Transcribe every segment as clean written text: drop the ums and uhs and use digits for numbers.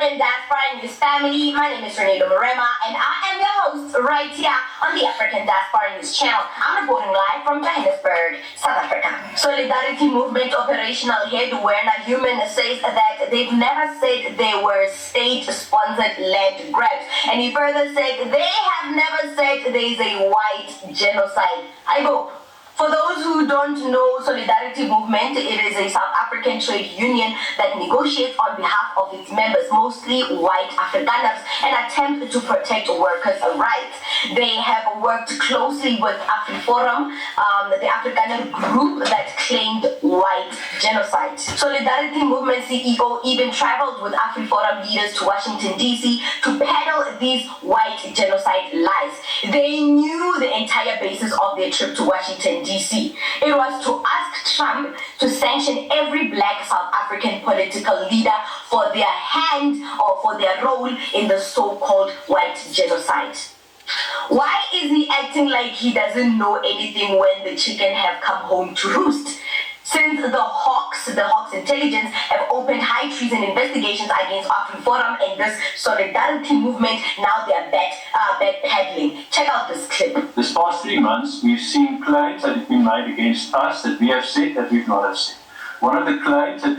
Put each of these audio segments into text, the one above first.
African Diaspora News family. My name is Renito Morema, and I am your host right here on the African Diaspora News channel. I'm reporting live from Johannesburg, South Africa. Solidarity Movement operational head Werner Human says that they've never said they were state-sponsored land grabs, and he further said they have never said there is a white genocide. I hope. For those who don't know Solidarity Movement, it is a South African trade union that negotiates on behalf of its members, mostly white Afrikaners, and attempt to protect workers' rights. They have worked closely with AfriForum, the Afrikaner group that claimed white genocide. Solidarity Movement CEO even traveled with AfriForum leaders to Washington, D.C. to peddle these white genocide lies. They knew the entire basis of their trip to Washington, D.C. It was to ask Trump to sanction every black South African political leader for their hand or for their role in the so-called white genocide. Why is he acting like he doesn't know anything when the chicken have come home to roost? Since the Hawks intelligence have opened high treason investigations against AfriForum and this Solidarity Movement, now they are backpedaling. Check out this clip. This past 3 months, we've seen claims that have been made against us that we have said that we've not have said. One of the claims that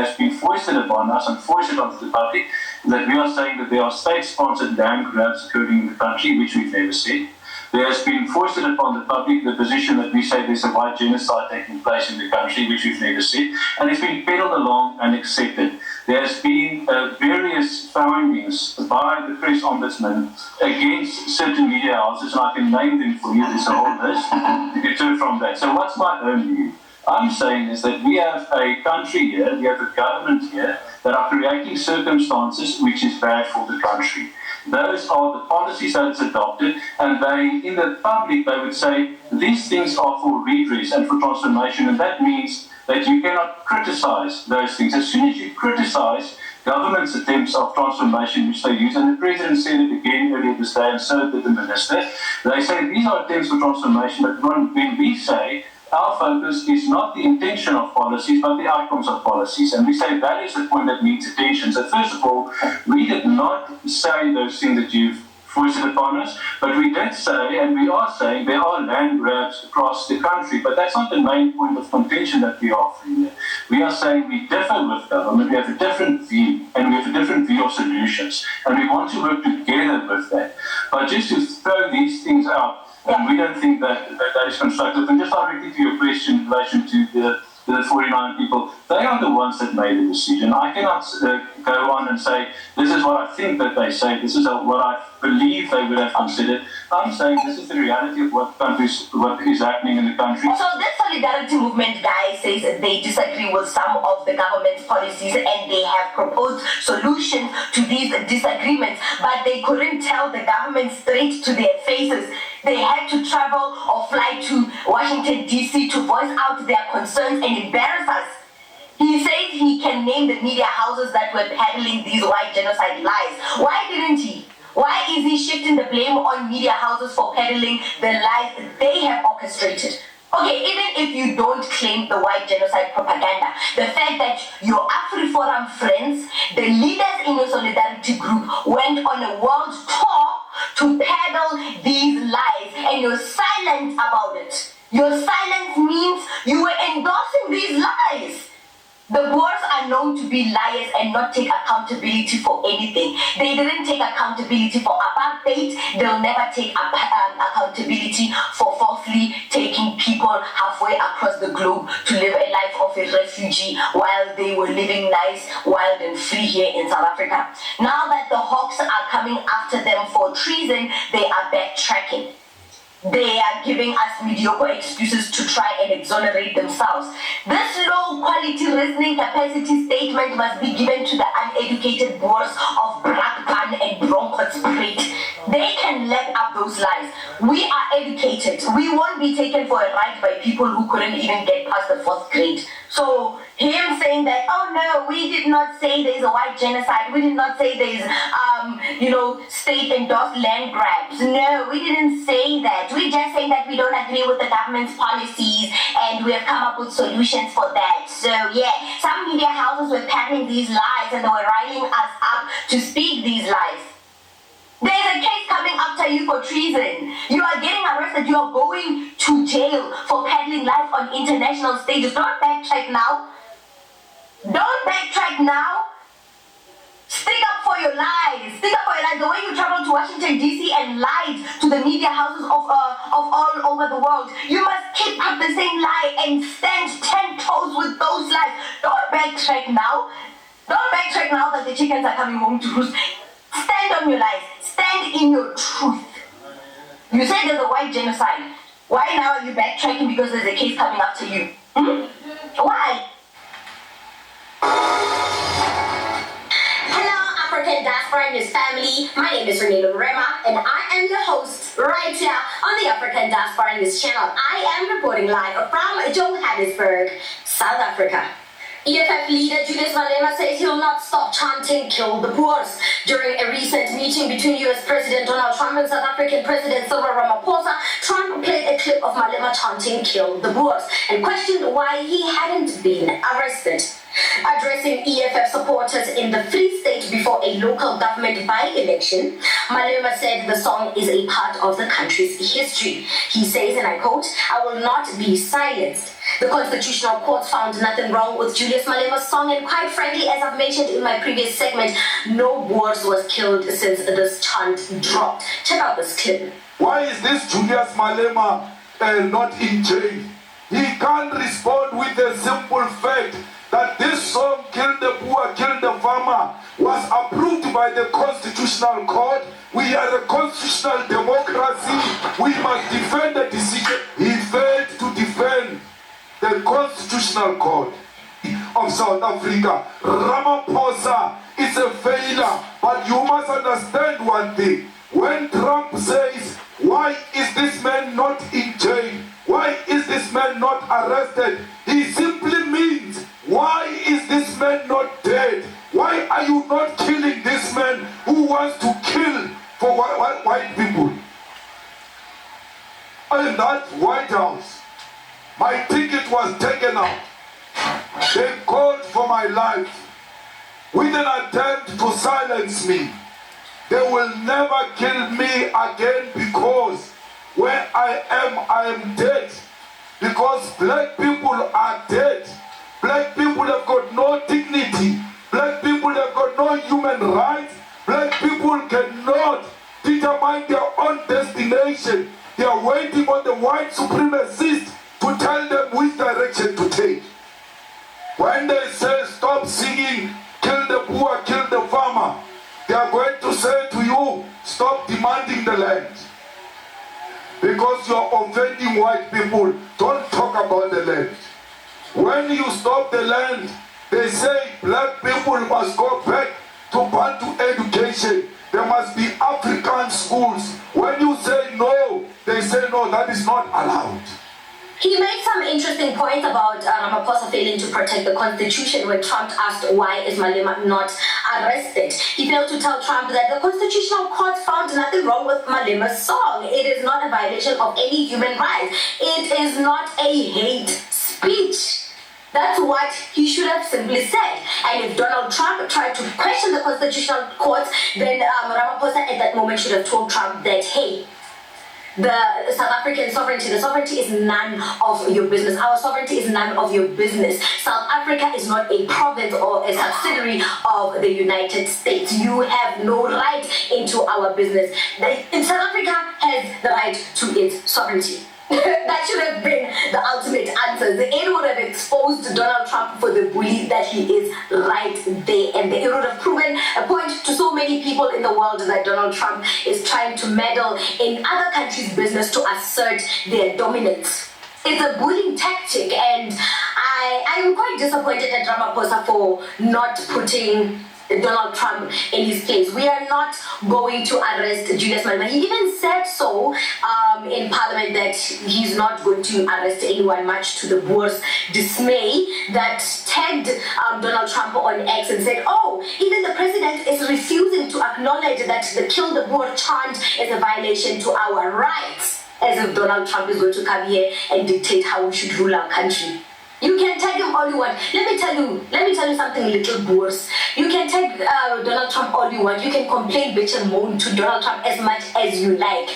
has been foisted upon us and foisted onto the public is that we are saying that there are state-sponsored land grabs occurring in the country, which we've never said. There has been foisted upon the public the position that we say there's a white genocide taking place in the country, which we've never said, and it's been peddled along and accepted. There has been various findings by the press ombudsman against certain media houses, and I can name them for you. There's a whole list. You can turn from that. So what's my own view? I'm saying is that we have a country here, we have a government here that are creating circumstances which is bad for the country. Those are the policies that it's adopted, and they, in the public, they would say these things are for redress and for transformation, and that means that you cannot criticize those things. As soon as you criticize government's attempts of transformation, which they use, and the president said it again earlier this day, and so did the minister, they say these are attempts for transformation, but when we say our focus is not the intention of policies, but the outcomes of policies. And we say that is the point that needs attention. So first of all, we did not say those things that you've foisted upon us, but we did say, and we are saying, there are land grabs across the country, but that's not the main point of contention that we are offering here. We are saying we differ with government, we have a different view, and we have a different view of solutions, and we want to work together with that. But just to throw these things out, and we don't think that is constructive. And just directly to your question in relation to the 49 people, they are the ones that made the decision. I cannot go on and say, this is what I think that they say, this is what I believe they would have considered. I'm saying this is the reality of what is happening in the country. So this Solidarity Movement guy says they disagree with some of the government's policies and they have proposed solutions to these disagreements, but they couldn't tell the government straight to their faces. They had to travel or fly to Washington, D.C. to voice out their concerns and embarrass us. He says he can name the media houses that were peddling these white genocide lies. Why didn't he? Why is he shifting the blame on media houses for peddling the lies they have orchestrated? Okay, even if you don't claim the white genocide propaganda, the fact that your AfriForum friends, the leaders in your solidarity group, went on a world tour to peddle these lies, and you're silent about it. Your silence means you were endorsing these lies. The Boers are known to be liars and not take accountability for anything. They didn't take accountability for apartheid. They'll never take accountability for falsely taking people halfway across the globe to live a life of a refugee while they were living nice, wild and free here in South Africa. Now that the Hawks are coming after them for treason, they are backtracking. They are giving us mediocre excuses to try and exonerate themselves. This low-quality reasoning capacity statement must be given to the uneducated Boers of Brakpan and Bronkhorstspruit. They can let up those lies. We are educated. We won't be taken for a ride by people who couldn't even get past the 4th grade. So him saying that, oh no, we did not say there's a white genocide. We did not say there's, state-endorsed land grabs. No, we didn't say that. We just say that we don't agree with the government's policies and we have come up with solutions for that. So yeah, some media houses were peddling these lies and they were riling us up to speak these lies. There's a case coming after you for treason. You are getting arrested. You are going to jail for peddling lies on international stages. Don't backtrack now. Don't backtrack now. Stick up for your lies. Stick up for your lies. The way you traveled to Washington, D.C. and lied to the media houses of all over the world. You must keep up the same lie and stand 10 toes with those lies. Don't backtrack now. Don't backtrack now that the chickens are coming home to roost. Stand on your lies. Stand in your truth. You said there's a white genocide. Why now are you backtracking because there's a case coming after you? Why? African Diaspora News family, my name is Renee Rema and I am your host right here on the African Diaspora News channel. I am reporting live from Johannesburg, South Africa. EFF leader Julius Malema says he'll not stop chanting "Kill the Boers." During a recent meeting between US President Donald Trump and South African President Cyril Ramaphosa, Trump played a clip of Malema chanting "Kill the Boers" and questioned why he hadn't been arrested. Addressing EFF supporters in the Free State before a local government by-election, Malema said the song is a part of the country's history. He says, and I quote, "I will not be silenced." The Constitutional Court found nothing wrong with Julius Malema's song, and quite frankly, as I've mentioned in my previous segment, no Boers was killed since this chant dropped. Check out this clip. Why is this Julius Malema not in jail? He can't respond with the simple fact that this song, "Kill the Boer, Kill the Farmer," was approved by the Constitutional Court. We are a constitutional democracy. We must defend the decision. He failed to defend the Constitutional Court of South Africa. Ramaphosa is a failure, but you must understand one thing. When Trump says, "Why is this man not in jail? Why is this man not arrested?" he simply means, why is this man not dead? Why are you not killing this man who wants to kill for white people? In that White House, my ticket was taken out. They called for my life with an attempt to silence me. They will never kill me again because where I am dead. Because black people are dead. Black people have got no dignity. Black people have got no human rights. Black people cannot determine their own destination. They are waiting on the white supremacists to tell them which direction to take. When they say stop singing "Kill the Boer, Kill the Farmer," they are going to say to you, stop demanding the land. Because you are offending white people, don't talk about the land. When you stop the land, they say black people must go back to Bantu education. There must be African schools. When you say no, they say no, that is not allowed. He made some interesting points about Ramaphosa failing to protect the Constitution when Trump asked why is Malema not arrested. He failed to tell Trump that the Constitutional Court found nothing wrong with Malema's song. It is not a violation of any human rights. It is not a hate speech. That's what he should have simply said. And if Donald Trump tried to question the Constitutional Court, then Ramaphosa at that moment should have told Trump that, hey, the South African sovereignty, the sovereignty is none of your business. Our sovereignty is none of your business. South Africa is not a province or a subsidiary of the United States. You have no right into our business. South Africa has the right to its sovereignty. That should have been the ultimate answer. It would have exposed Donald Trump for the bully that he is right there. And it would have proven a point to so many people in the world that Donald Trump is trying to meddle in other countries' business to assert their dominance. It's a bullying tactic, and I am quite disappointed at Ramaphosa for not putting Donald Trump in his place. We are not going to arrest Julius Malema. He even said so in Parliament that he's not going to arrest anyone, much to the Boers' dismay, that tagged Donald Trump on X and said, oh, even the president is refusing to acknowledge that the "Kill the Boer" chant is a violation to our rights, as if Donald Trump is going to come here and dictate how we should rule our country. You can tag him all you want. Let me tell you something little worse. You can tag Donald Trump all you want. You can complain, bitch, and moan to Donald Trump as much as you like.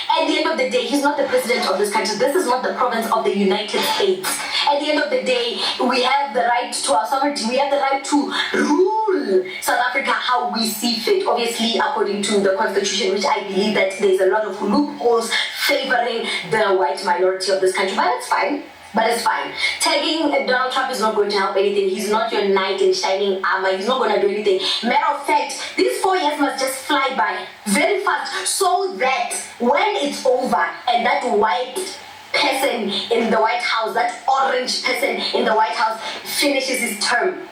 At the end of the day, he's not the president of this country. This is not the province of the United States. At the end of the day, we have the right to our sovereignty. We have the right to rule South Africa how we see fit. Obviously, according to the constitution, which I believe that there's a lot of loopholes favoring the white minority of this country. But it's fine. But it's fine. Tagging Donald Trump is not going to help anything. He's not your knight in shining armor. He's not going to do anything. Matter of fact, these 4 years must just fly by very fast so that when it's over and that white person in the White House, that orange person in the White House finishes his term,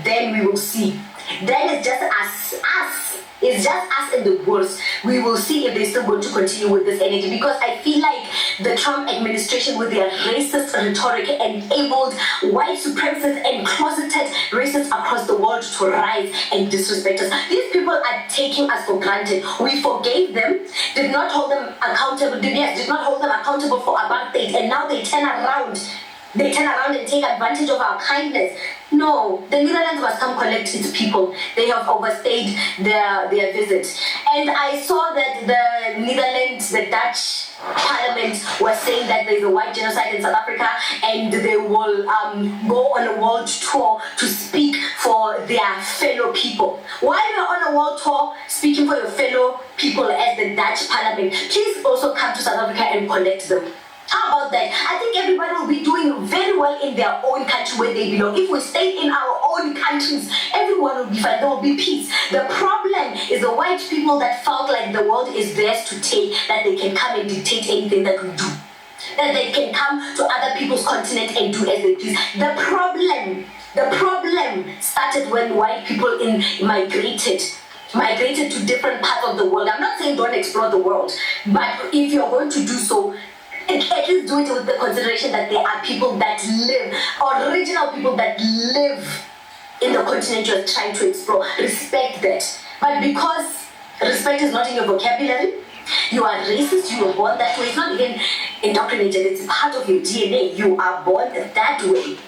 then we will see. Then it's just us. It's just us and the world. We will see if they're still going to continue with this energy, because I feel like the Trump administration with their racist rhetoric enabled white supremacists and closeted racists across the world to rise and disrespect us. These people are taking us for granted. We forgave them, did not hold them accountable, did not hold them accountable for apartheid, and now they turn around. They turn around and take advantage of our kindness. No, the Netherlands must come collect its people. They have overstayed their visit. And I saw that the Netherlands, the Dutch Parliament was saying that there's a white genocide in South Africa, and they will go on a world tour to speak for their fellow people. While you're on a world tour speaking for your fellow people as the Dutch Parliament, please also come to South Africa and collect them. How about that? I think everybody will be doing very well in their own country where they belong. If we stay in our own countries, everyone will be fine. There will be peace. The problem is the white people that felt like the world is theirs to take, that they can come and dictate anything that we do. That they can come to other people's continent and do as they please. The problem started when white people migrated to different parts of the world. I'm not saying don't explore the world, but if you're going to do so, at least do it with the consideration that there are people that live, original people that live in the continent you're trying to explore. Respect that. But because respect is not in your vocabulary, you are racist, you were born that way. It's not even indoctrinated, it's part of your DNA. You are born that way.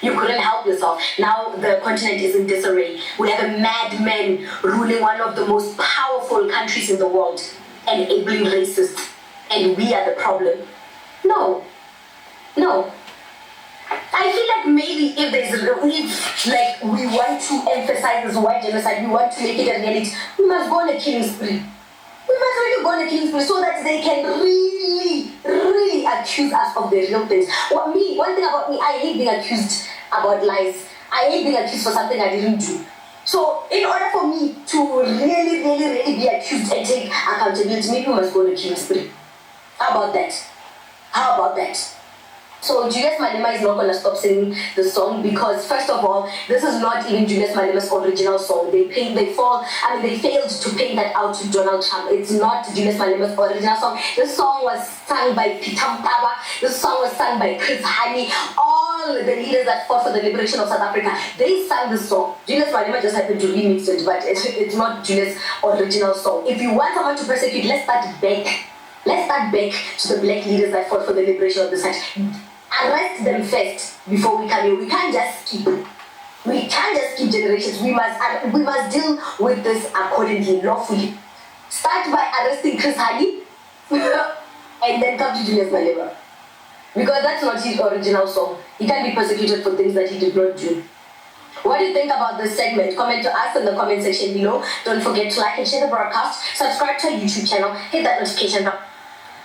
You couldn't help yourself. Now the continent is in disarray. We have a madman ruling one of the most powerful countries in the world, enabling racists. And we are the problem. No. I feel like maybe if we want to emphasize this white genocide, we want to make it a reality, we must go on a killing spree. We must really go on a killing spree so that they can really accuse us of the real things. One thing about me, I hate being accused about lies. I hate being accused for something I didn't do. So in order for me to really be accused and take accountability, maybe we must go on a killing spree. How about that? So Julius Malema is not going to stop singing the song, because first of all, this is not even Julius Malema's original song. They failed to paint that out to Donald Trump. It's not Julius Malema's original song. This song was sung by Peter Mtaba. This song was sung by Chris Hani. All the leaders that fought for the liberation of South Africa, they sang this song. Julius Malema just happened to remix it, but it's not Julius' original song. If you want someone to persecute, let's start back. Let's start back to the black leaders that fought for the liberation of the country. Arrest them first before we come here. We can't just skip generations. We must deal with this accordingly, lawfully. Start by arresting Chris Hani and then come to Julius Malema. Because that's not his original song. He can't be persecuted for things that he did not do. What do you think about this segment? Comment to us in the comment section below. Don't forget to like and share the broadcast. Subscribe to our YouTube channel. Hit that notification bell.